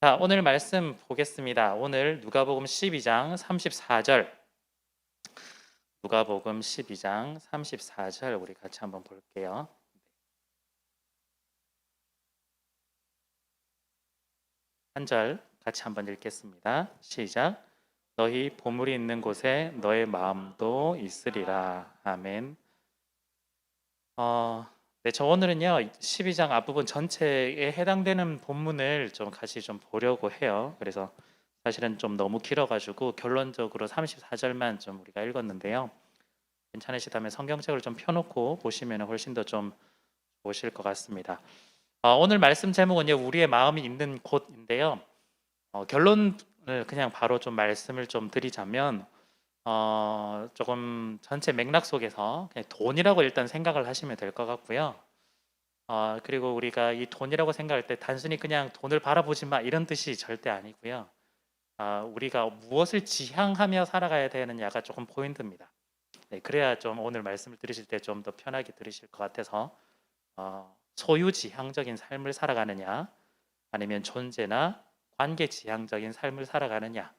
자, 오늘 말씀 보겠습니다. 오늘 누가복음 12장 34절. 누가복음 12장 34절 우리 같이 한번 볼게요. 한 절 같이 한번 읽겠습니다. 시작. 너희 보물이 있는 곳에 너의 마음도 있으리라. 아멘. 네, 저 오늘은요 12장 앞부분 전체에 해당되는 본문을 좀 같이 좀 보려고 해요. 그래서 사실은 좀 너무 길어가지고 결론적으로 34절만 좀 우리가 읽었는데요. 괜찮으시다면 성경책을 좀 펴놓고 보시면 훨씬 더 좀 보실 것 같습니다. 오늘 말씀 제목은요 우리의 마음이 있는 곳인데요. 결론을 그냥 바로 좀 말씀을 좀 드리자면 조금 전체 맥락 속에서 그냥 돈이라고 일단 생각을 하시면 될 것 같고요. 그리고 우리가 이 돈이라고 생각할 때 단순히 그냥 돈을 바라보지 마 이런 뜻이 절대 아니고요. 우리가 무엇을 지향하며 살아가야 되느냐가 조금 포인트입니다. 네, 그래야 좀 오늘 말씀을 들으실 때 좀 더 편하게 들으실 것 같아서 소유지향적인 삶을 살아가느냐 아니면 존재나 관계지향적인 삶을 살아가느냐.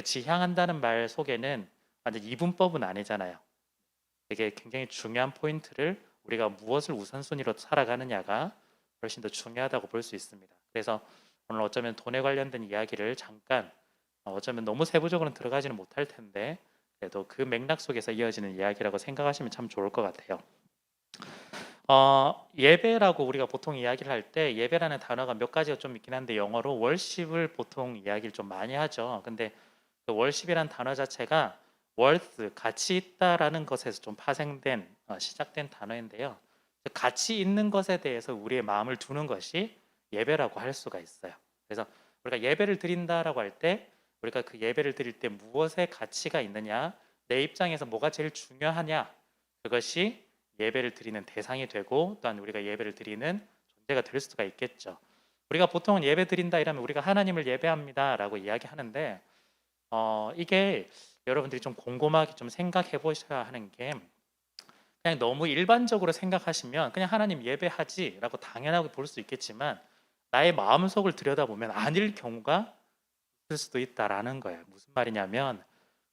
지향한다는 말 속에는 완전 이분법은 아니잖아요. 이게 굉장히 중요한 포인트를 우리가 무엇을 우선순위로 살아가느냐가 훨씬 더 중요하다고 볼 수 있습니다. 그래서 오늘 어쩌면 돈에 관련된 이야기를 잠깐 어쩌면 너무 세부적으로는 들어가지는 못할 텐데 그래도 그 맥락 속에서 이어지는 이야기라고 생각하시면 참 좋을 것 같아요. 예배라고 우리가 보통 이야기를 할 때 예배라는 단어가 몇 가지가 좀 있긴 한데 영어로 월십을 보통 이야기를 좀 많이 하죠. 근데 그 월십이라는 단어 자체가 worth, 가치 있다라는 것에서 좀 파생된 시작된 단어인데요. 가치 있는 것에 대해서 우리의 마음을 두는 것이 예배라고 할 수가 있어요. 그래서 우리가 예배를 드린다라고 할 때 우리가 그 예배를 드릴 때 무엇의 가치가 있느냐, 내 입장에서 뭐가 제일 중요하냐, 그것이 예배를 드리는 대상이 되고 또한 우리가 예배를 드리는 존재가 될 수가 있겠죠. 우리가 보통은 예배 드린다 이러면 우리가 하나님을 예배합니다라고 이야기하는데 이게 여러분들이 좀 곰곰하게 좀 생각해 보셔야 하는 게 그냥 너무 일반적으로 생각하시면 그냥 하나님 예배하지라고 당연하게 볼 수 있겠지만 나의 마음속을 들여다보면 아닐 경우가 있을 수도 있다라는 거예요. 무슨 말이냐면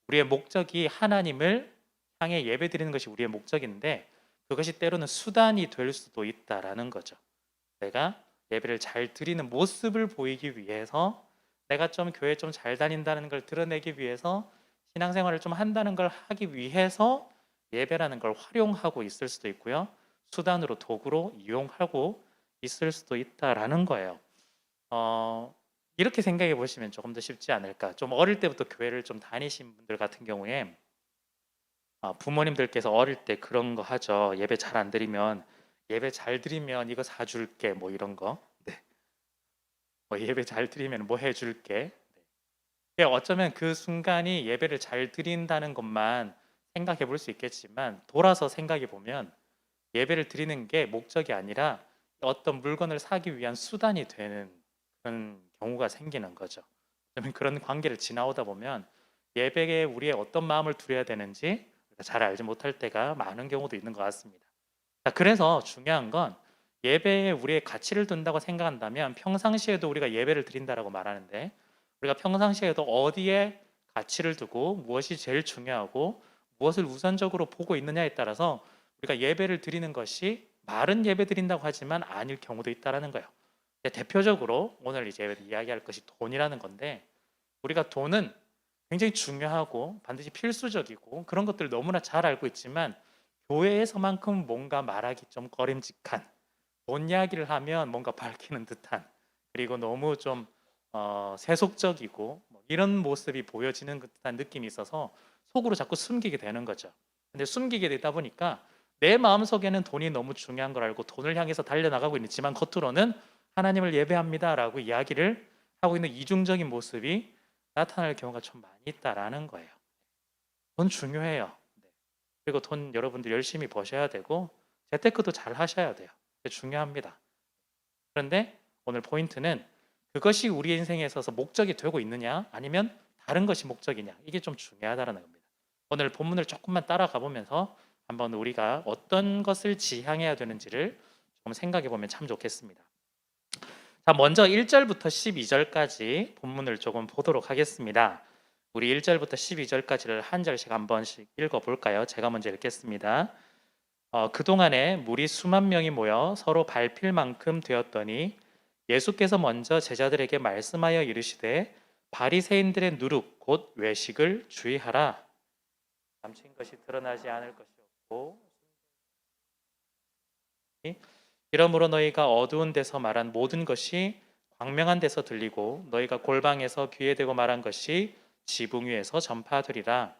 우리의 목적이 하나님을 향해 예배드리는 것이 우리의 목적인데 그것이 때로는 수단이 될 수도 있다라는 거죠. 내가 예배를 잘 드리는 모습을 보이기 위해서 내가 좀 교회 좀 잘 다닌다는 걸 드러내기 위해서 신앙생활을 좀 한다는 걸 하기 위해서 예배라는 걸 활용하고 있을 수도 있고요. 수단으로 도구로 이용하고 있을 수도 있다라는 거예요. 이렇게 생각해 보시면 조금 더 쉽지 않을까. 좀 어릴 때부터 교회를 좀 다니신 분들 같은 경우에 부모님들께서 어릴 때 그런 거 하죠. 예배 잘 안 드리면 예배 잘 드리면 이거 사줄게 뭐 이런 거. 네. 뭐 예배 잘 드리면 뭐 해줄게. 네. 어쩌면 그 순간이 예배를 잘 드린다는 것만 생각해 볼 수 있겠지만 돌아서 생각해 보면 예배를 드리는 게 목적이 아니라 어떤 물건을 사기 위한 수단이 되는 그런 경우가 생기는 거죠. 그러면 그런 관계를 지나오다 보면 예배에 우리의 어떤 마음을 두려야 되는지 잘 알지 못할 때가 많은 경우도 있는 것 같습니다. 자, 그래서 중요한 건 예배에 우리의 가치를 둔다고 생각한다면 평상시에도 우리가 예배를 드린다라고 말하는데 우리가 평상시에도 어디에 가치를 두고 무엇이 제일 중요하고 무엇을 우선적으로 보고 있느냐에 따라서 우리가 예배를 드리는 것이 말은 예배 드린다고 하지만 아닐 경우도 있다라는 거예요. 대표적으로 오늘 이제 이야기할 것이 돈이라는 건데 우리가 돈은 굉장히 중요하고 반드시 필수적이고 그런 것들 너무나 잘 알고 있지만 교회에서만큼 뭔가 말하기 좀 꺼림직한 돈 이야기를 하면 뭔가 밝히는 듯한 그리고 너무 좀 세속적이고 뭐 이런 모습이 보여지는 듯한 느낌이 있어서 속으로 자꾸 숨기게 되는 거죠. 근데 숨기게 되다 보니까 내 마음속에는 돈이 너무 중요한 걸 알고 돈을 향해서 달려나가고 있지만 겉으로는 하나님을 예배합니다라고 이야기를 하고 있는 이중적인 모습이 나타날 경우가 좀 많이 있다라는 거예요. 돈 중요해요. 네. 그리고 돈 여러분들 열심히 버셔야 되고 재테크도 잘 하셔야 돼요. 중요합니다. 그런데 오늘 포인트는 그것이 우리 인생에 있어서 목적이 되고 있느냐 아니면 다른 것이 목적이냐 이게 좀 중요하다는 겁니다. 오늘 본문을 조금만 따라가 보면서 한번 우리가 어떤 것을 지향해야 되는지를 좀 생각해 보면 참 좋겠습니다. 자, 먼저 1절부터 12절까지 본문을 조금 보도록 하겠습니다. 우리 1절부터 12절까지를 한 절씩 한 번씩 읽어볼까요? 제가 먼저 읽겠습니다. 그동안에 무리 수만 명이 모여 서로 밟힐 만큼 되었더니 예수께서 먼저 제자들에게 말씀하여 이르시되 바리새인들의 누룩 곧 외식을 주의하라. 감춘 것이 드러나지 않을 것이 없고 이러므로 너희가 어두운 데서 말한 모든 것이 광명한 데서 들리고 너희가 골방에서 귀에 대고 말한 것이 지붕 위에서 전파되리라.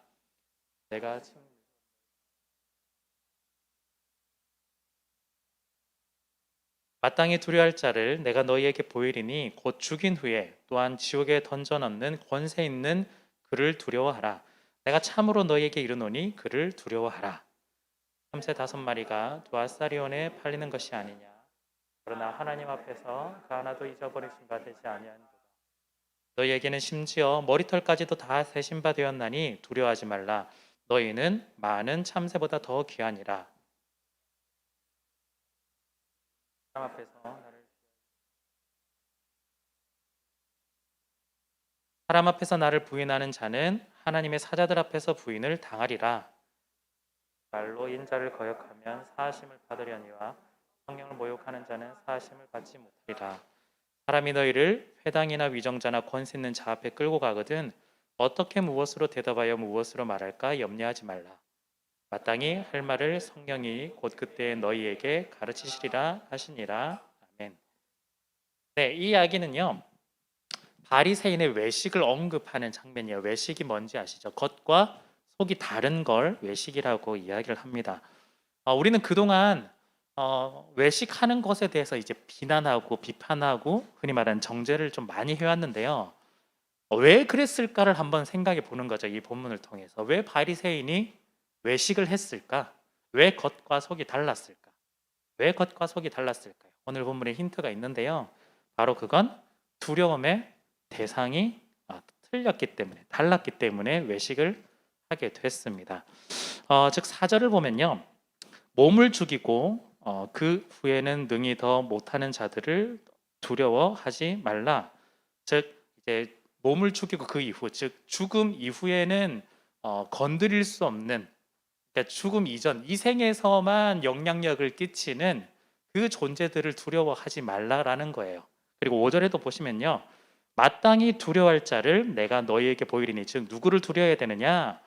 내가 마땅히 두려워할 자를 내가 너희에게 보이리니 곧 죽인 후에 또한 지옥에 던져 넣는 권세 있는 그를 두려워하라. 내가 참으로 너희에게 이르노니 그를 두려워하라. 참새 5마리가 두 아사리온에 팔리는 것이 아니냐. 그러나 하나님 앞에서 그 하나도 잊어버리신 바 되지 아니하니라. 너희에게는 심지어 머리털까지도 다 세신 바 되었나니 두려워하지 말라. 너희는 많은 참새보다 더 귀하니라. 사람 앞에서 나를 부인하는 자는 하나님의 사자들 앞에서 부인을 당하리라. 말로 인자를 거역하면 사하심을 받으려니와 성령을 모욕하는 자는 사하심을 받지 못하리라. 사람이 너희를 회당이나 위정자나 권세 있는 자 앞에 끌고 가거든 어떻게 무엇으로 대답하여 무엇으로 말할까 염려하지 말라. 마땅히 할 말을 성령이 곧 그때 너희에게 가르치시리라 하시니라. 아멘. 네, 이 이야기는요. 바리새인의 외식을 언급하는 장면이에요. 외식이 뭔지 아시죠? 겉과 속이 다른 걸 외식이라고 이야기를 합니다. 우리는 그동안 외식하는 것에 대해서 이제 비난하고 비판하고 흔히 말하는 정죄를 좀 많이 해왔는데요. 왜 그랬을까를 한번 생각해 보는 거죠. 이 본문을 통해서 왜 바리새인이 외식을 했을까? 왜 겉과 속이 달랐을까? 왜 겉과 속이 달랐을까요? 오늘 본문에 힌트가 있는데요. 바로 그건 두려움의 대상이 틀렸기 때문에 달랐기 때문에 외식을 하게 됐습니다. 즉 4절을 보면요. 몸을 죽이고 그 후에는 능히 더 못하는 자들을 두려워하지 말라. 즉 이제 몸을 죽이고 그 이후 즉 죽음 이후에는 건드릴 수 없는 그러니까 죽음 이전 이 생에서만 영향력을 끼치는 그 존재들을 두려워하지 말라라는 거예요. 그리고 5절에도 보시면요. 마땅히 두려워할 자를 내가 너희에게 보이리니 즉 누구를 두려워해야 되느냐?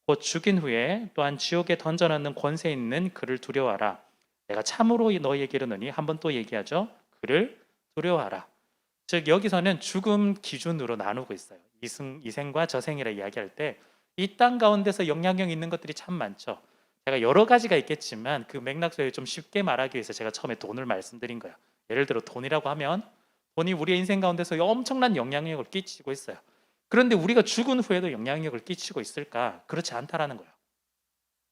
곧 죽인 후에 또한 지옥에 던져넣는 권세 있는 그를 두려워하라. 내가 참으로 너희에게 이르노니 한번 또 얘기하죠. 그를 두려워하라. 즉 여기서는 죽음 기준으로 나누고 있어요. 이생과 저생이라 이야기할 때 이 땅 가운데서 영향력 있는 것들이 참 많죠. 제가 여러 가지가 있겠지만 그 맥락 속에 좀 쉽게 말하기 위해서 제가 처음에 돈을 말씀드린 거예요. 예를 들어 돈이라고 하면 돈이 우리의 인생 가운데서 엄청난 영향력을 끼치고 있어요. 그런데 우리가 죽은 후에도 영향력을 끼치고 있을까? 그렇지 않다라는 거예요.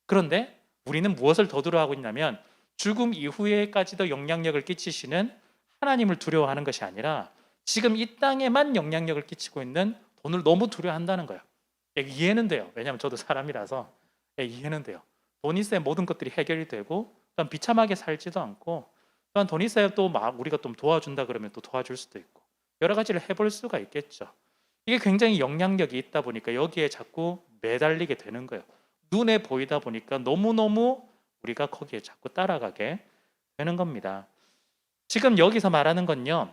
그런데 우리는 무엇을 더 두려워하고 있냐면 죽음 이후에까지도 영향력을 끼치시는 하나님을 두려워하는 것이 아니라 지금 이 땅에만 영향력을 끼치고 있는 돈을 너무 두려워한다는 거예요. 이해는 돼요. 왜냐하면 저도 사람이라서 이해는 돼요. 돈 있어야 모든 것들이 해결이 되고 또한 비참하게 살지도 않고 또한 돈 있어야 또 막 우리가 좀 도와준다 그러면 또 도와줄 수도 있고 여러 가지를 해볼 수가 있겠죠. 이게 굉장히 영향력이 있다 보니까 여기에 자꾸 매달리게 되는 거예요. 눈에 보이다 보니까 너무너무 우리가 거기에 자꾸 따라가게 되는 겁니다. 지금 여기서 말하는 건요.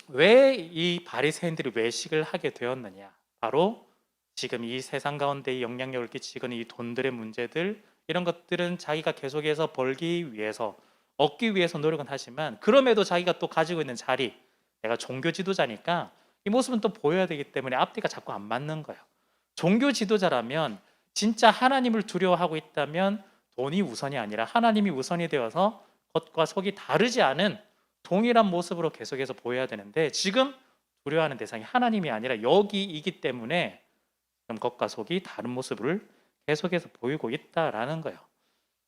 왜 이 바리새인들이 외식을 하게 되었느냐? 바로 지금 이 세상 가운데 영향력을 끼치는 이 돈들의 문제들 이런 것들은 자기가 계속해서 벌기 위해서 얻기 위해서 노력은 하지만 그럼에도 자기가 또 가지고 있는 자리 내가 종교 지도자니까 이 모습은 또 보여야 되기 때문에 앞뒤가 자꾸 안 맞는 거예요. 종교 지도자라면 진짜 하나님을 두려워하고 있다면 돈이 우선이 아니라 하나님이 우선이 되어서 겉과 속이 다르지 않은 동일한 모습으로 계속해서 보여야 되는데 지금 두려워하는 대상이 하나님이 아니라 여기이기 때문에 지금 겉과 속이 다른 모습을 계속해서 보이고 있다라는 거예요.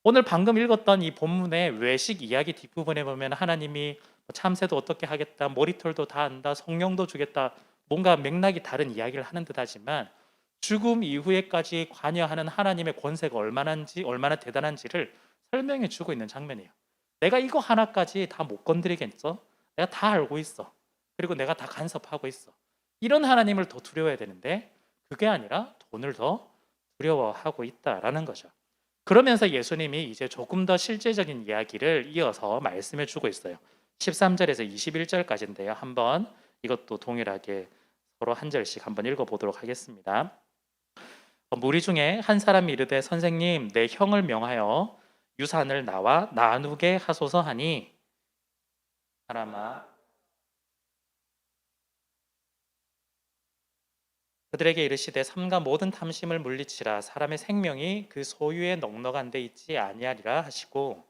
오늘 방금 읽었던 이 본문의 외식 이야기 뒷부분에 보면 하나님이 참새도 어떻게 하겠다, 머리털도 다 한다, 성령도 주겠다 뭔가 맥락이 다른 이야기를 하는 듯하지만 죽음 이후에까지 관여하는 하나님의 권세가 얼마나 대단한지를 설명해 주고 있는 장면이에요. 내가 이거 하나까지 다 못 건드리겠어? 내가 다 알고 있어. 그리고 내가 다 간섭하고 있어. 이런 하나님을 더 두려워해야 되는데 그게 아니라 돈을 더 두려워하고 있다라는 거죠. 그러면서 예수님이 이제 조금 더 실제적인 이야기를 이어서 말씀해 주고 있어요. 13절에서 21절까지인데요. 한번 이것도 동일하게 서로 한 절씩 한번 읽어 보도록 하겠습니다. 무리 중에 한 사람이 이르되 선생님 내 형을 명하여 유산을 나와 나누게 하소서 하니 사람아 그들에게 이르시되 삼가 모든 탐심을 물리치라 사람의 생명이 그 소유에 넉넉한 데 있지 아니하리라 하시고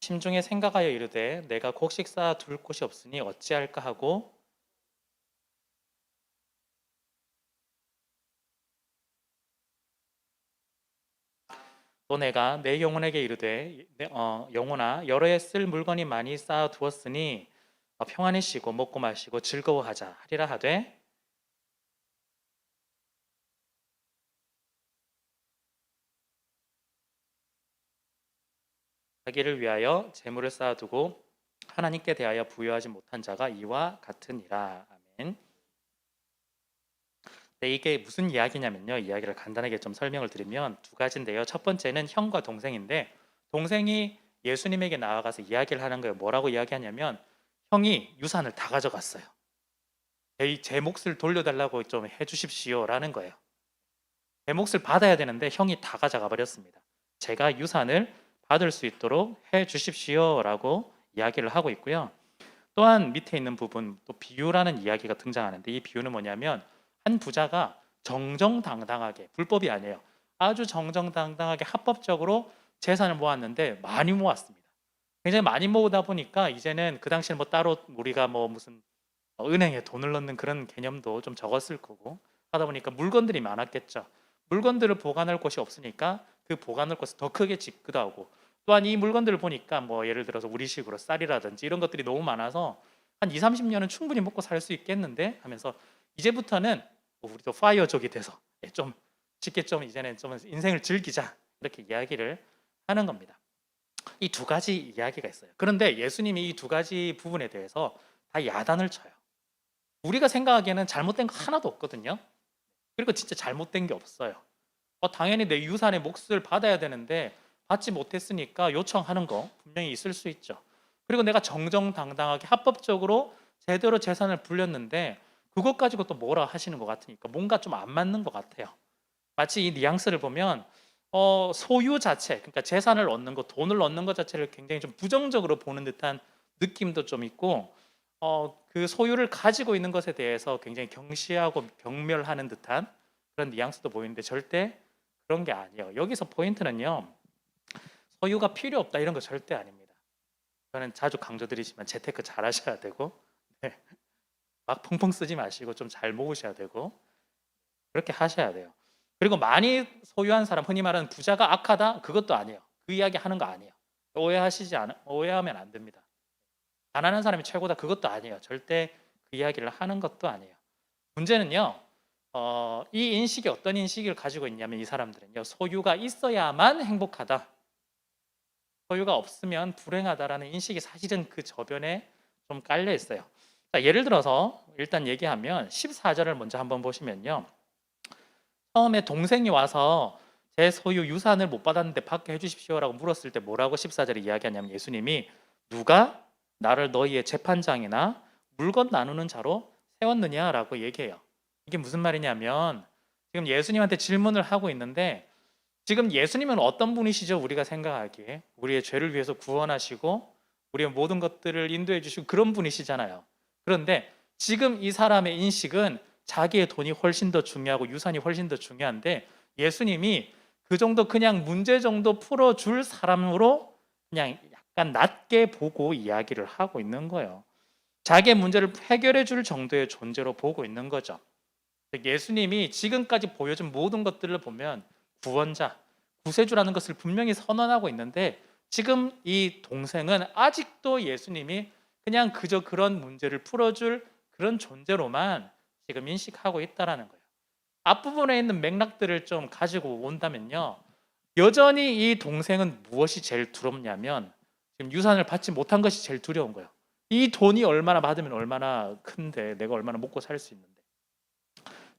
심중에 생각하여 이르되 내가 곡식 쌓아 둘 곳이 없으니 어찌할까 하고 또 내가 내 영혼에게 이르되 영혼아 여러 해 쓸 물건이 많이 쌓아 두었으니 평안히 쉬고 먹고 마시고 즐거워하자 하리라 하되 자기를 위하여 재물을 쌓아두고 하나님께 대하여 부여하지 못한 자가 이와 같으니라. 아멘. 네, 이게 무슨 이야기냐면요. 이야기를 간단하게 좀 설명을 드리면 두 가지인데요. 첫 번째는 형과 동생인데 동생이 예수님에게 나아가서 이야기를 하는 거예요. 뭐라고 이야기하냐면 형이 유산을 다 가져갔어요. 제 몫을 돌려달라고 좀 해주십시오라는 거예요. 제 몫을 받아야 되는데 형이 다 가져가 버렸습니다. 제가 유산을 받을 수 있도록 해 주십시오라고 이야기를 하고 있고요. 또한 밑에 있는 부분 또 비유라는 이야기가 등장하는데 이 비유는 뭐냐면 한 부자가 정정당당하게 불법이 아니에요. 아주 정정당당하게 합법적으로 재산을 모았는데 많이 모았습니다. 굉장히 많이 모으다 보니까 이제는 그 당시에 뭐 따로 우리가 뭐 무슨 은행에 돈을 넣는 그런 개념도 좀 적었을 거고 하다 보니까 물건들이 많았겠죠. 물건들을 보관할 곳이 없으니까 그 보관할 곳을 더 크게 짓기도 하고 또한 이 물건들을 보니까 뭐 예를 들어서 우리식으로 쌀이라든지 이런 것들이 너무 많아서 한 2, 30년은 충분히 먹고 살 수 있겠는데 하면서 이제부터는 우리도 파이어족이 돼서 좀 쉽게 좀 이제는 좀 인생을 즐기자 이렇게 이야기를 하는 겁니다. 이 두 가지 이야기가 있어요. 그런데 예수님이 이 두 가지 부분에 대해서 다 야단을 쳐요. 우리가 생각하기에는 잘못된 거 하나도 없거든요. 그리고 진짜 잘못된 게 없어요. 당연히 내 유산의 몫을 받아야 되는데 받지 못했으니까 요청하는 거 분명히 있을 수 있죠. 그리고 내가 정정당당하게 합법적으로 제대로 재산을 불렸는데 그것 가지고 또 뭐라 하시는 것 같으니까 뭔가 좀 안 맞는 것 같아요. 마치 이 뉘앙스를 보면 소유 자체, 그러니까 재산을 얻는 것, 돈을 얻는 것 자체를 굉장히 좀 부정적으로 보는 듯한 느낌도 좀 있고 그 소유를 가지고 있는 것에 대해서 굉장히 경시하고 경멸하는 듯한 그런 뉘앙스도 보이는데 절대 그런 게 아니에요. 여기서 포인트는요. 소유가 필요 없다 이런 거 절대 아닙니다. 저는 자주 강조드리지만 재테크 잘 하셔야 되고 네. 막 펑펑 쓰지 마시고 좀 잘 모으셔야 되고 그렇게 하셔야 돼요. 그리고 많이 소유한 사람 흔히 말하는 부자가 악하다 그것도 아니에요. 그 이야기 하는 거 아니에요. 오해하면 안 됩니다. 가난한 사람이 최고다 그것도 아니에요. 절대 그 이야기를 하는 것도 아니에요. 문제는요. 이 인식이 어떤 인식을 가지고 있냐면 이 사람들은요. 소유가 있어야만 행복하다. 소유가 없으면 불행하다라는 인식이 사실은 그 저변에 좀 깔려 있어요. 자, 예를 들어서 일단 얘기하면 14절을 먼저 한번 보시면요. 처음에 동생이 와서 제 소유 유산을 못 받았는데 받게 해주십시오라고 물었을 때 뭐라고 14절에 이야기하냐면 예수님이 누가 나를 너희의 재판장이나 물건 나누는 자로 세웠느냐라고 얘기해요. 이게 무슨 말이냐면 지금 예수님한테 질문을 하고 있는데 지금 예수님은 어떤 분이시죠? 우리가 생각하기에 우리의 죄를 위해서 구원하시고 우리의 모든 것들을 인도해 주시고 그런 분이시잖아요. 그런데 지금 이 사람의 인식은 자기의 돈이 훨씬 더 중요하고 유산이 훨씬 더 중요한데 예수님이 그 정도 그냥 문제 정도 풀어줄 사람으로 그냥 약간 낮게 보고 이야기를 하고 있는 거예요. 자기의 문제를 해결해 줄 정도의 존재로 보고 있는 거죠. 예수님이 지금까지 보여준 모든 것들을 보면 구원자, 구세주라는 것을 분명히 선언하고 있는데 지금 이 동생은 아직도 예수님이 그냥 그저 그런 문제를 풀어줄 그런 존재로만 지금 인식하고 있다라는 거예요. 앞부분에 있는 맥락들을 좀 가지고 온다면요. 여전히 이 동생은 무엇이 제일 두렵냐면 지금 유산을 받지 못한 것이 제일 두려운 거예요. 이 돈이 얼마나 받으면 얼마나 큰데 내가 얼마나 먹고 살 수 있는데.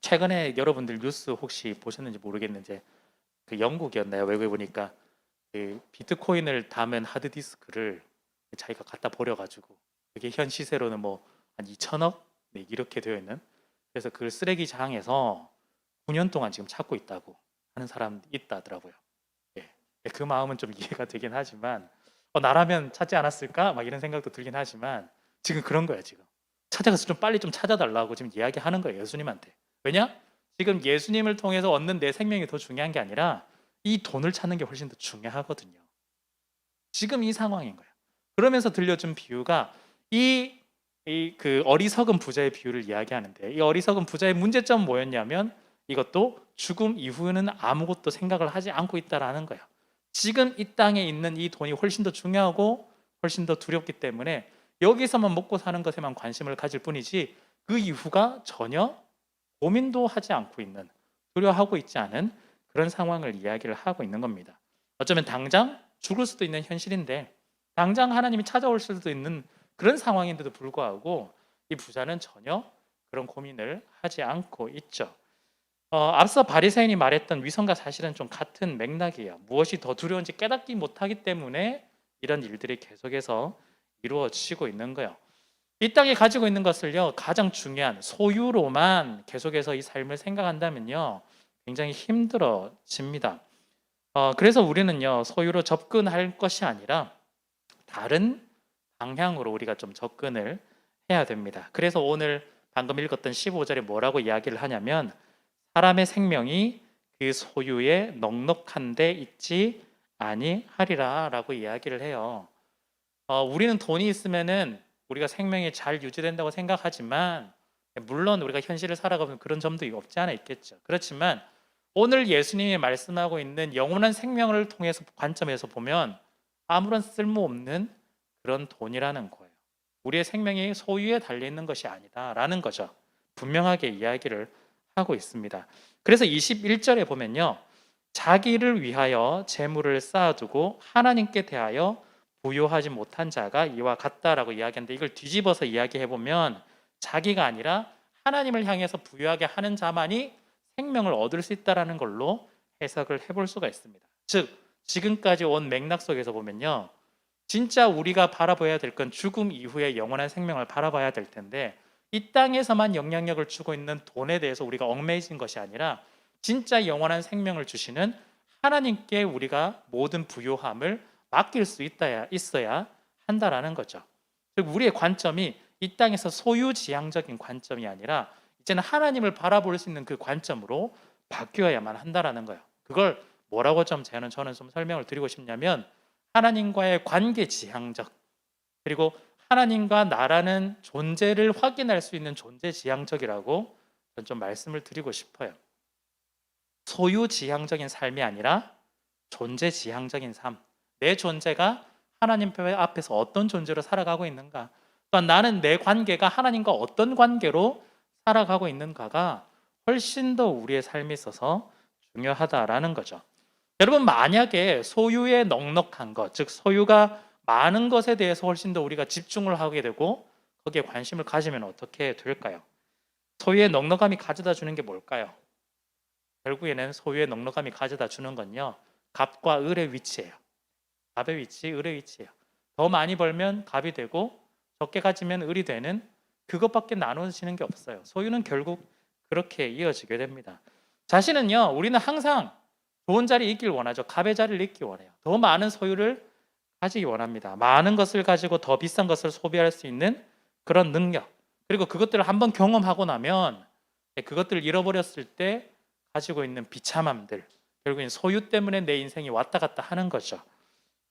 최근에 여러분들 뉴스 혹시 보셨는지 모르겠는데 그 영국이었나요? 외국에 보니까 그 비트코인을 담은 하드디스크를 자기가 갖다 버려가지고 그게 현 시세로는 뭐 한 2천억 네, 이렇게 되어 있는, 그래서 그걸 쓰레기장에서 9년 동안 지금 찾고 있다고 하는 사람 있다더라고요. 예. 그 마음은 좀 이해가 되긴 하지만 나라면 찾지 않았을까? 막 이런 생각도 들긴 하지만 지금 그런 거야 지금. 찾아가서 좀 빨리 좀 찾아달라고 지금 이야기하는 거예요 예수님한테. 왜냐? 지금 예수님을 통해서 얻는 내 생명이 더 중요한 게 아니라 이 돈을 찾는 게 훨씬 더 중요하거든요. 지금 이 상황인 거예요. 그러면서 들려준 비유가 그 어리석은 부자의 비유를 이야기하는데, 이 어리석은 부자의 문제점은 뭐였냐면 이것도 죽음 이후에는 아무것도 생각을 하지 않고 있다라는 거예요. 지금 이 땅에 있는 이 돈이 훨씬 더 중요하고 훨씬 더 두렵기 때문에 여기서만 먹고 사는 것에만 관심을 가질 뿐이지 그 이후가 전혀 고민도 하지 않고 있는, 두려워하고 있지 않은 그런 상황을 이야기를 하고 있는 겁니다. 어쩌면 당장 죽을 수도 있는 현실인데 당장 하나님이 찾아올 수도 있는 그런 상황인데도 불구하고 이 부자는 전혀 그런 고민을 하지 않고 있죠. 앞서 바리새인이 말했던 위선과 사실은 좀 같은 맥락이에요. 무엇이 더 두려운지 깨닫지 못하기 때문에 이런 일들이 계속해서 이루어지고 있는 거예요. 이 땅에 가지고 있는 것을요, 가장 중요한 소유로만 계속해서 이 삶을 생각한다면요, 굉장히 힘들어집니다. 그래서 우리는요, 소유로 접근할 것이 아니라 다른 방향으로 우리가 좀 접근을 해야 됩니다. 그래서 오늘 방금 읽었던 15절에 뭐라고 이야기를 하냐면 사람의 생명이 그 소유에 넉넉한 데 있지 아니하리라 라고 이야기를 해요. 우리는 돈이 있으면은 우리가 생명이 잘 유지된다고 생각하지만 물론 우리가 현실을 살아가면 그런 점도 없지 않아 있겠죠. 그렇지만 오늘 예수님이 말씀하고 있는 영원한 생명을 통해서 관점에서 보면 아무런 쓸모없는 그런 돈이라는 거예요. 우리의 생명이 소유에 달려있는 것이 아니다라는 거죠. 분명하게 이야기를 하고 있습니다. 그래서 21절에 보면요, 자기를 위하여 재물을 쌓아두고 하나님께 대하여 부요하지 못한 자가 이와 같다라고 이야기하는데, 이걸 뒤집어서 이야기해보면 자기가 아니라 하나님을 향해서 부요하게 하는 자만이 생명을 얻을 수 있다는 걸로 해석을 해볼 수가 있습니다. 즉 지금까지 온 맥락 속에서 보면요, 진짜 우리가 바라봐야 될 건 죽음 이후의 영원한 생명을 바라봐야 될 텐데 이 땅에서만 영향력을 주고 있는 돈에 대해서 우리가 얽매이진 것이 아니라 진짜 영원한 생명을 주시는 하나님께 우리가 모든 부요함을 맡길 수 있어야 한다라는 거죠. 즉 우리의 관점이 이 땅에서 소유지향적인 관점이 아니라 이제는 하나님을 바라볼 수 있는 그 관점으로 바뀌어야만 한다라는 거예요. 그걸 뭐라고 저는 좀 설명을 드리고 싶냐면 하나님과의 관계 지향적, 그리고 하나님과 나라는 존재를 확인할 수 있는 존재 지향적이라고 저는 좀 말씀을 드리고 싶어요. 소유 지향적인 삶이 아니라 존재 지향적인 삶. 내 존재가 하나님 앞에서 어떤 존재로 살아가고 있는가, 또한 나는 내 관계가 하나님과 어떤 관계로 살아가고 있는가가 훨씬 더 우리의 삶에 있어서 중요하다라는 거죠. 여러분, 만약에 소유에 넉넉한 것, 즉 소유가 많은 것에 대해서 훨씬 더 우리가 집중을 하게 되고 거기에 관심을 가지면 어떻게 될까요? 소유의 넉넉함이 가져다 주는 게 뭘까요? 결국에는 소유의 넉넉함이 가져다 주는 건요, 갑과 을의 위치예요. 갑의 위치, 을의 위치예요. 더 많이 벌면 갑이 되고 적게 가지면 을이 되는, 그것밖에 나눠지는 게 없어요. 소유는 결국 그렇게 이어지게 됩니다. 자신은요, 우리는 항상 좋은 자리에 있길 원하죠. 갑의 자리를 있기 원해요. 더 많은 소유를 가지기 원합니다. 많은 것을 가지고 더 비싼 것을 소비할 수 있는 그런 능력, 그리고 그것들을 한번 경험하고 나면 그것들을 잃어버렸을 때 가지고 있는 비참함들, 결국엔 소유 때문에 내 인생이 왔다 갔다 하는 거죠.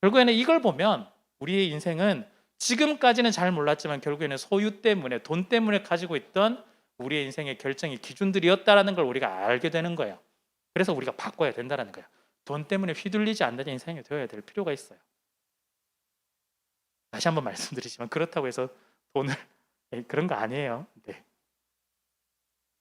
결국에는 이걸 보면 우리의 인생은 지금까지는 잘 몰랐지만 결국에는 소유 때문에, 돈 때문에 가지고 있던 우리의 인생의 결정의 기준들이었다라는 걸 우리가 알게 되는 거예요. 그래서 우리가 바꿔야 된다는 거예요. 돈 때문에 휘둘리지 않는 인생이 되어야 될 필요가 있어요. 다시 한번 말씀드리지만 그렇다고 해서 돈을 그런 거 아니에요. 네.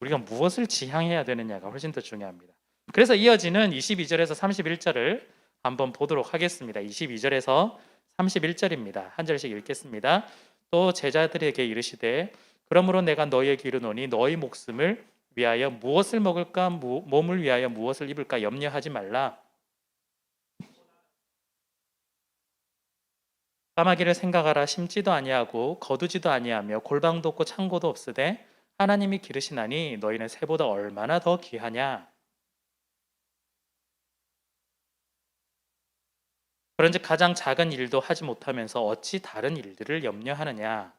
우리가 무엇을 지향해야 되느냐가 훨씬 더 중요합니다. 그래서 이어지는 22절에서 31절을 한번 보도록 하겠습니다. 22절에서 31절입니다. 한 절씩 읽겠습니다. 또 제자들에게 이르시되 그러므로 내가 너희에게 이르노니 너희 목숨을 위하여 무엇을 먹을까 몸을 위하여 무엇을 입을까 염려하지 말라. 까마귀를 생각하라. 심지도 아니하고 거두지도 아니하며 골방도 없고 창고도 없으되 하나님이 기르시나니 너희는 새보다 얼마나 더 귀하냐. 그런즉 가장 작은 일도 하지 못하면서 어찌 다른 일들을 염려하느냐.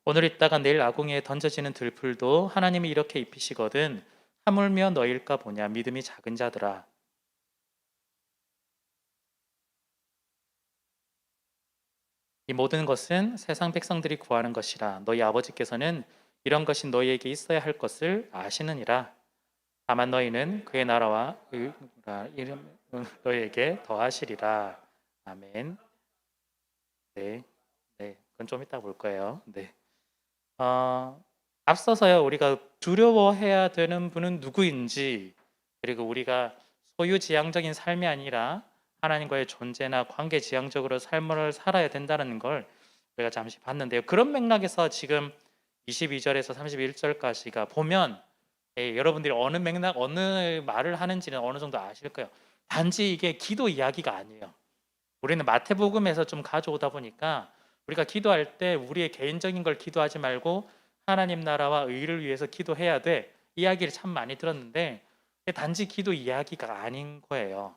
오늘 있다가 내일 아궁이에 던져지는 들풀도 하나님이 이렇게 입히시거든 하물며 너일까 보냐. 믿음이 작은 자들아. 이 모든 것은 세상 백성들이 구하는 것이라. 너희 아버지께서는 이런 것이 너희에게 있어야 할 것을 아시느니라. 다만 너희는 그의 나라와 의가 이름 너희에게 더하시리라. 아멘. 네, 네, 그건 좀 이따 볼 거예요. 네. 앞서서요 우리가 두려워해야 되는 분은 누구인지, 그리고 우리가 소유지향적인 삶이 아니라 하나님과의 존재나 관계지향적으로 삶을 살아야 된다는 걸 우리가 잠시 봤는데요. 그런 맥락에서 지금 22절에서 31절까지가 보면 여러분들이 어느 맥락, 어느 말을 하는지는 어느 정도 아실 거예요. 단지 이게 기도 이야기가 아니에요. 우리는 마태복음에서 좀 가져오다 보니까 우리가 기도할 때 우리의 개인적인 걸 기도하지 말고 하나님 나라와 의를 위해서 기도해야 돼, 이야기를 참 많이 들었는데 단지 기도 이야기가 아닌 거예요.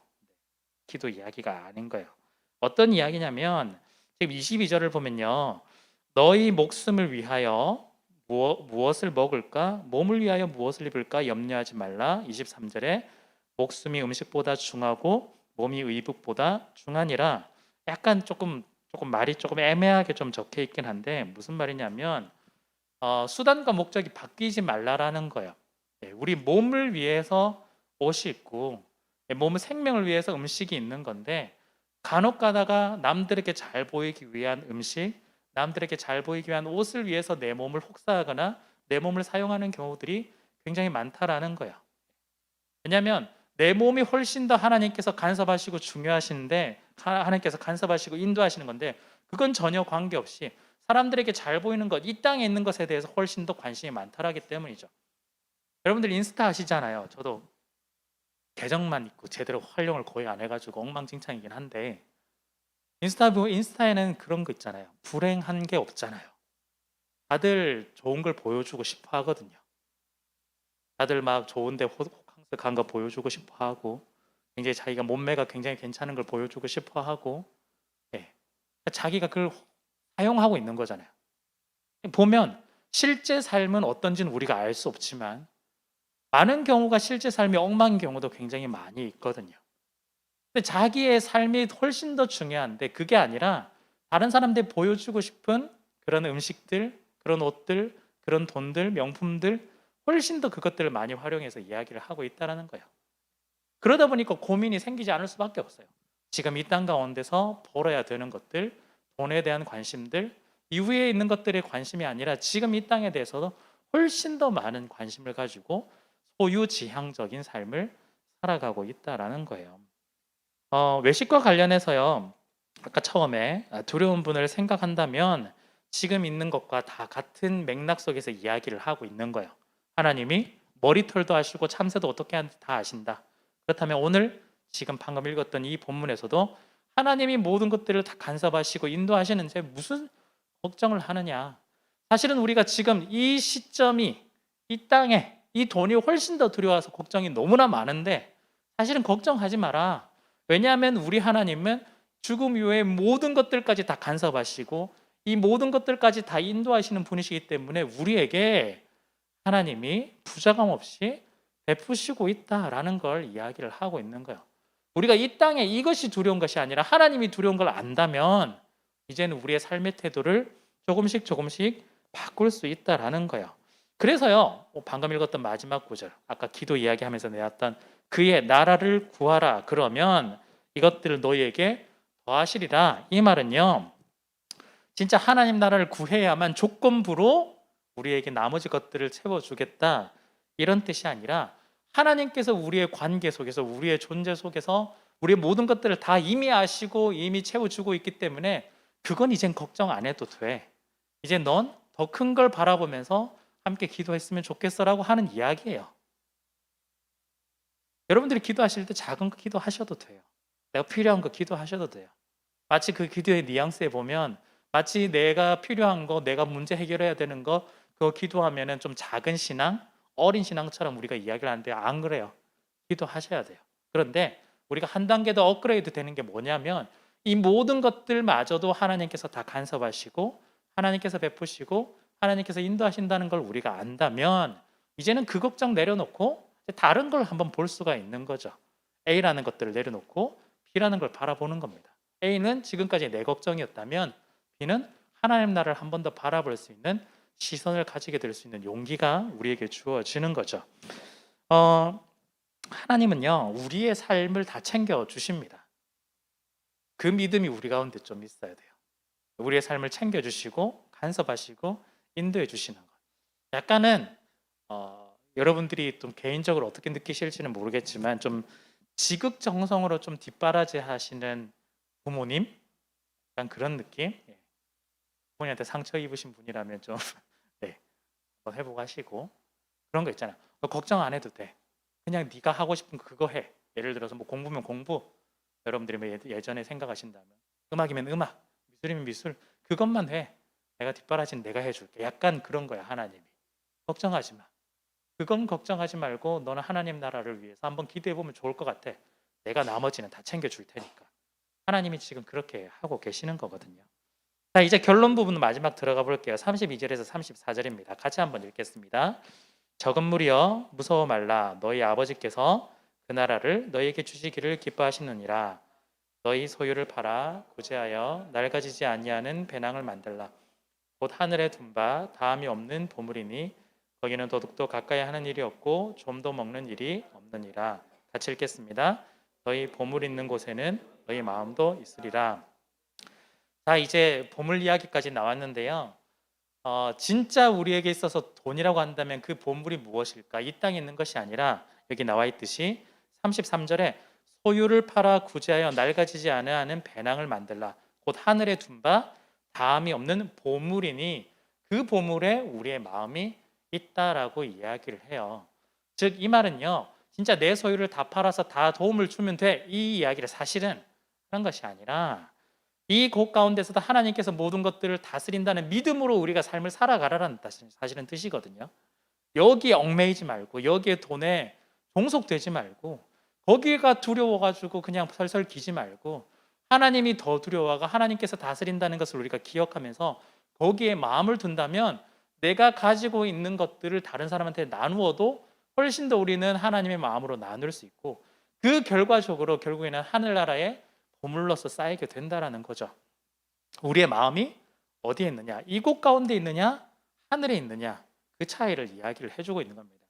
기도 이야기가 아닌 거예요. 어떤 이야기냐면 지금 22절을 보면요, 너희 목숨을 위하여 무엇을 먹을까 몸을 위하여 무엇을 입을까 염려하지 말라. 23절에 목숨이 음식보다 중하고 몸이 의복보다 중하니라. 약간 조금 말이 조금 애매하게 좀 적혀 있긴 한데 무슨 말이냐면 수단과 목적이 바뀌지 말라라는 거예요. 우리 몸을 위해서 옷이 있고 몸의 생명을 위해서 음식이 있는 건데, 간혹 가다가 남들에게 잘 보이기 위한 음식, 남들에게 잘 보이기 위한 옷을 위해서 내 몸을 혹사하거나 내 몸을 사용하는 경우들이 굉장히 많다라는 거예요. 왜냐하면 내 몸이 훨씬 더 하나님께서 간섭하시고 중요하신데, 하나님께서 간섭하시고 인도하시는 건데 그건 전혀 관계없이 사람들에게 잘 보이는 것, 이 땅에 있는 것에 대해서 훨씬 더 관심이 많다라기 때문이죠. 여러분들 인스타 아시잖아요. 저도 계정만 있고 제대로 활용을 거의 안 해가지고 엉망진창이긴 한데, 인스타에는 그런 거 있잖아요. 불행한 게 없잖아요. 다들 좋은 걸 보여주고 싶어 하거든요. 다들 막 좋은데 호캉스 간 거 보여주고 싶어 하고, 굉장히 자기가 몸매가 굉장히 괜찮은 걸 보여주고 싶어 하고, 자기가 그걸 사용하고 있는 거잖아요. 보면 실제 삶은 어떤지는 우리가 알 수 없지만 많은 경우가 실제 삶이 엉망인 경우도 굉장히 많이 있거든요. 근데 자기의 삶이 훨씬 더 중요한데 그게 아니라 다른 사람들이 보여주고 싶은 그런 음식들, 그런 옷들, 그런 돈들, 명품들, 훨씬 더 그것들을 많이 활용해서 이야기를 하고 있다는 거예요. 그러다 보니까 고민이 생기지 않을 수밖에 없어요. 지금 이 땅 가운데서 벌어야 되는 것들, 돈에 대한 관심들, 이후에 있는 것들의 관심이 아니라 지금 이 땅에 대해서도 훨씬 더 많은 관심을 가지고 소유지향적인 삶을 살아가고 있다라는 거예요. 외식과 관련해서요, 아까 처음에 두려운 분을 생각한다면 지금 있는 것과 다 같은 맥락 속에서 이야기를 하고 있는 거예요. 하나님이 머리털도 아시고 참새도 어떻게 하는지 다 아신다. 그렇다면 오늘 지금 방금 읽었던 이 본문에서도 하나님이 모든 것들을 다 간섭하시고 인도하시는데 무슨 걱정을 하느냐. 사실은 우리가 지금 이 시점이 이 땅에 이 돈이 훨씬 더 두려워서 걱정이 너무나 많은데 사실은 걱정하지 마라. 왜냐하면 우리 하나님은 죽음 이후에 모든 것들까지 다 간섭하시고 이 모든 것들까지 다 인도하시는 분이시기 때문에 우리에게 하나님이 부자감 없이 베푸시고 있다라는 걸 이야기를 하고 있는 거예요. 우리가 이 땅에 이것이 두려운 것이 아니라 하나님이 두려운 걸 안다면 이제는 우리의 삶의 태도를 조금씩 바꿀 수 있다라는 거예요. 그래서요, 방금 읽었던 마지막 구절, 아까 기도 이야기하면서 내었던 그의 나라를 구하라 그러면 이것들을 너희에게 더하시리라. 이 말은요, 진짜 하나님 나라를 구해야만 조건부로 우리에게 나머지 것들을 채워주겠다 이런 뜻이 아니라 하나님께서 우리의 관계 속에서 우리의 존재 속에서 우리의 모든 것들을 다 이미 아시고 이미 채워주고 있기 때문에 그건 이젠 걱정 안 해도 돼. 이제 넌 더 큰 걸 바라보면서 함께 기도했으면 좋겠어라고 하는 이야기예요. 여러분들이 기도하실 때 작은 거 기도하셔도 돼요. 내가 필요한 거 기도하셔도 돼요. 마치 그 기도의 뉘앙스에 보면 마치 내가 필요한 거, 내가 문제 해결해야 되는 거 그거 기도하면은 좀 작은 신앙, 어린 신앙처럼 우리가 이야기를 하는데 안 그래요. 기도하셔야 돼요. 그런데 우리가 한 단계 더 업그레이드 되는 게 뭐냐면 이 모든 것들마저도 하나님께서 다 간섭하시고 하나님께서 베푸시고 하나님께서 인도하신다는 걸 우리가 안다면 이제는 그 걱정 내려놓고 다른 걸 한번 볼 수가 있는 거죠. A라는 것들을 내려놓고 B라는 걸 바라보는 겁니다. A는 지금까지 내 걱정이었다면 B는 하나님 나라를 한 번 더 바라볼 수 있는 시선을 가지게 될 수 있는 용기가 우리에게 주어지는 거죠. 하나님은요 우리의 삶을 다 챙겨 주십니다. 그 믿음이 우리 가운데 좀 있어야 돼요. 우리의 삶을 챙겨 주시고 간섭하시고 인도해 주시는 것. 약간은 여러분들이 좀 개인적으로 어떻게 느끼실지는 모르겠지만 좀 지극정성으로 좀 뒷바라지 하시는 부모님, 약간 그런 느낌. 부모님한테 상처 입으신 분이라면 좀 네, 한번 해보고 하시고 그런 거 있잖아요. 너 걱정 안 해도 돼. 그냥 네가 하고 싶은 그거 해. 예를 들어서 뭐 공부면 공부. 여러분들이 뭐 예전에 생각하신다면 음악이면 음악, 미술이면 미술. 그것만 해. 내가 뒷바라지는 내가 해줄게. 약간 그런 거야 하나님이. 걱정하지 마. 그건 걱정하지 말고 너는 하나님 나라를 위해서 한번 기도해 보면 좋을 것 같아. 내가 나머지는 다 챙겨줄 테니까. 하나님이 지금 그렇게 하고 계시는 거거든요. 자, 이제 결론 부분 마지막 들어가 볼게요. 32절에서 34절입니다. 같이 한번 읽겠습니다. 적은 무리여 무서워 말라. 너희 아버지께서 그 나라를 너희에게 주시기를 기뻐하시느니라. 너희 소유를 팔아 구제하여 낡아지지 아니하는 배낭을 만들라. 곧 하늘에 둔 바 다함이 없는 보물이니 거기는 도둑도 가까이 하는 일이 없고 좀도 먹는 일이 없느니라. 같이 읽겠습니다. 너희 보물 있는 곳에는 너희 마음도 있으리라. 자, 이제 보물 이야기까지 나왔는데요. 진짜 우리에게 있어서 돈이라고 한다면 그 보물이 무엇일까? 이 땅에 있는 것이 아니라 여기 나와 있듯이 33절에 소유를 팔아 구제하여 낡아지지 아니하는 배낭을 만들라. 곧 하늘에 둔 바 다함이 없는 보물이니 그 보물에 우리의 마음이 있다라고 이야기를 해요. 즉 이 말은요. 진짜 내 소유를 다 팔아서 다 도움을 주면 돼. 이 이야기를 사실은 그런 것이 아니라 이 곳 가운데서도 하나님께서 모든 것들을 다스린다는 믿음으로 우리가 삶을 살아가라는 사실은 뜻이거든요. 여기에 얽매이지 말고 여기에 돈에 종속되지 말고 거기가 두려워가지고 그냥 설설 기지 말고 하나님이 더 두려워하고 하나님께서 다스린다는 것을 우리가 기억하면서 거기에 마음을 둔다면 내가 가지고 있는 것들을 다른 사람한테 나누어도 훨씬 더 우리는 하나님의 마음으로 나눌 수 있고 그 결과적으로 결국에는 하늘나라에 보물로서 쌓이게 된다라는 거죠. 우리의 마음이 어디에 있느냐? 이곳 가운데 있느냐? 하늘에 있느냐? 그 차이를 이야기를 해주고 있는 겁니다.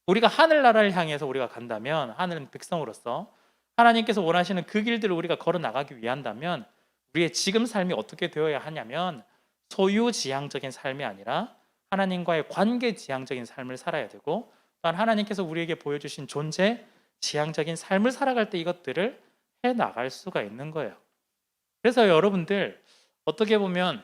우리가 하늘나라를 향해서 우리가 간다면 하늘은 백성으로서 하나님께서 원하시는 그 길들을 우리가 걸어 나가기 위한다면 우리의 지금 삶이 어떻게 되어야 하냐면 소유지향적인 삶이 아니라 하나님과의 관계지향적인 삶을 살아야 되고 또한 하나님께서 우리에게 보여주신 존재 지향적인 삶을 살아갈 때 이것들을 해나갈 수가 있는 거예요. 그래서 여러분들 어떻게 보면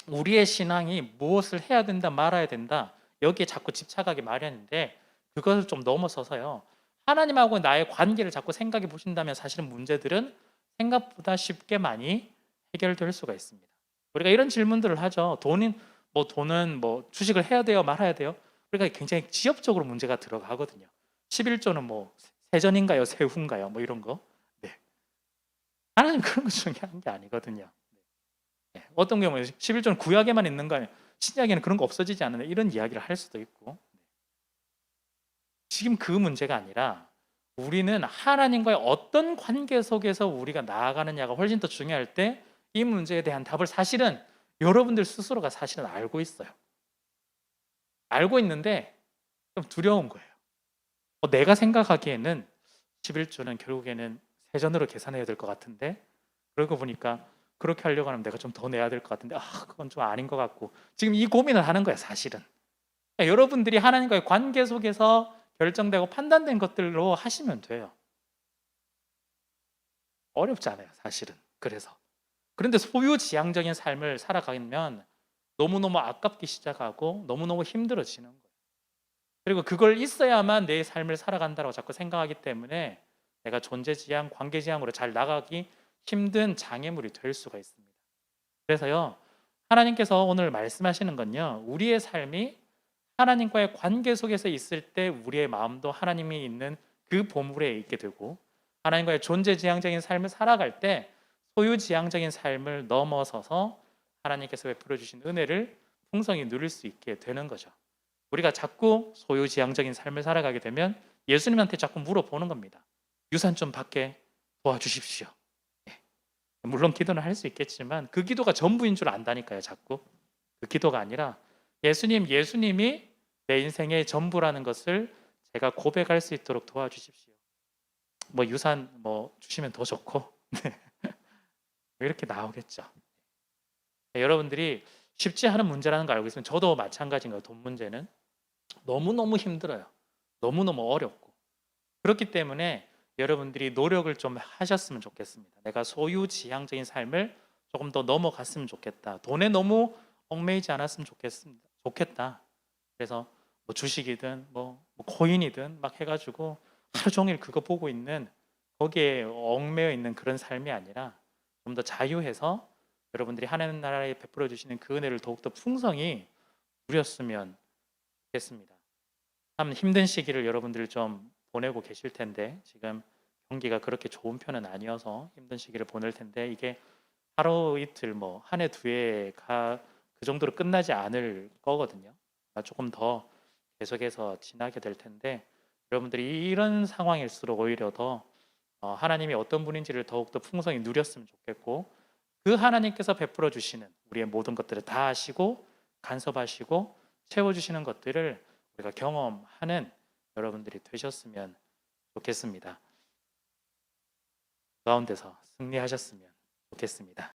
우리의 신앙이 무엇을 해야 된다 말아야 된다 여기에 자꾸 집착하기 마련인데 그것을 좀 넘어서서요. 하나님하고 나의 관계를 자꾸 생각해 보신다면 사실은 문제들은 생각보다 쉽게 많이 해결될 수가 있습니다. 우리가 이런 질문들을 하죠. 돈은 뭐 주식을 해야 돼요, 말아야 돼요? 우리가 굉장히 지엽적으로 문제가 들어가거든요. 11조는 뭐 세전인가요, 세후인가요, 뭐 이런 거. 네. 하나님 그런 거 중요한 게 아니거든요. 네. 어떤 경우에 11조는 구약에만 있는 거 아니에요? 신약에는 그런 거 없어지지 않느냐 이런 이야기를 할 수도 있고. 지금 그 문제가 아니라 우리는 하나님과의 어떤 관계 속에서 우리가 나아가느냐가 훨씬 더 중요할 때 이 문제에 대한 답을 사실은 여러분들 스스로가 사실은 알고 있어요. 알고 있는데 좀 두려운 거예요. 내가 생각하기에는 11조는 결국에는 세전으로 계산해야 될 것 같은데 그러고 보니까 그렇게 하려고 하면 내가 좀 더 내야 될 것 같은데 그건 좀 아닌 것 같고 지금 이 고민을 하는 거야 사실은. 여러분들이 하나님과의 관계 속에서 결정되고 판단된 것들로 하시면 돼요. 어렵잖아요, 사실은. 그래서. 그런데 소유지향적인 삶을 살아가면 너무너무 아깝게 시작하고 너무너무 힘들어지는 거예요. 그리고 그걸 있어야만 내 삶을 살아간다고 자꾸 생각하기 때문에 내가 존재지향, 관계지향으로 잘 나가기 힘든 장애물이 될 수가 있습니다. 그래서요, 하나님께서 오늘 말씀하시는 건요, 우리의 삶이 하나님과의 관계 속에서 있을 때 우리의 마음도 하나님이 있는 그 보물에 있게 되고, 하나님과의 존재지향적인 삶을 살아갈 때 소유지향적인 삶을 넘어서서 하나님께서 베풀어 주신 은혜를 풍성히 누릴 수 있게 되는 거죠. 우리가 자꾸 소유지향적인 삶을 살아가게 되면 예수님한테 자꾸 물어보는 겁니다. 유산 좀 받게 도와주십시오. 예. 물론 기도는 할 수 있겠지만 그 기도가 전부인 줄 안다니까요. 자꾸 그 기도가 아니라 예수님이 내 인생의 전부라는 것을 제가 고백할 수 있도록 도와주십시오. 뭐 유산 뭐 주시면 더 좋고 이렇게 나오겠죠. 여러분들이 쉽지 않은 문제라는 거 알고 있으면 저도 마찬가지인 거예요. 돈 문제는 너무너무 힘들어요. 너무너무 어렵고. 그렇기 때문에 여러분들이 노력을 좀 하셨으면 좋겠습니다. 내가 소유지향적인 삶을 조금 더 넘어갔으면 좋겠다. 돈에 너무 얽매이지 않았으면 좋겠다. 그래서 뭐 주식이든 뭐 코인이든 막 해가지고 하루 종일 그거 보고 있는, 거기에 얽매여 있는 그런 삶이 아니라 좀 더 자유해서 여러분들이 하나님 나라에 베풀어 주시는 그 은혜를 더욱더 풍성히 누렸으면 좋겠습니다. 참 힘든 시기를 여러분들 좀 보내고 계실 텐데, 지금 경기가 그렇게 좋은 편은 아니어서 힘든 시기를 보낼 텐데, 이게 하루 이틀 뭐 한 해 두 해가 그 정도로 끝나지 않을 거거든요. 조금 더 계속해서 지나게 될 텐데, 여러분들이 이런 상황일수록 오히려 더 하나님이 어떤 분인지를 더욱더 풍성히 누렸으면 좋겠고, 그 하나님께서 베풀어 주시는 우리의 모든 것들을 다 아시고 간섭하시고 채워주시는 것들을 우리가 경험하는 여러분들이 되셨으면 좋겠습니다. 가운데서 승리하셨으면 좋겠습니다.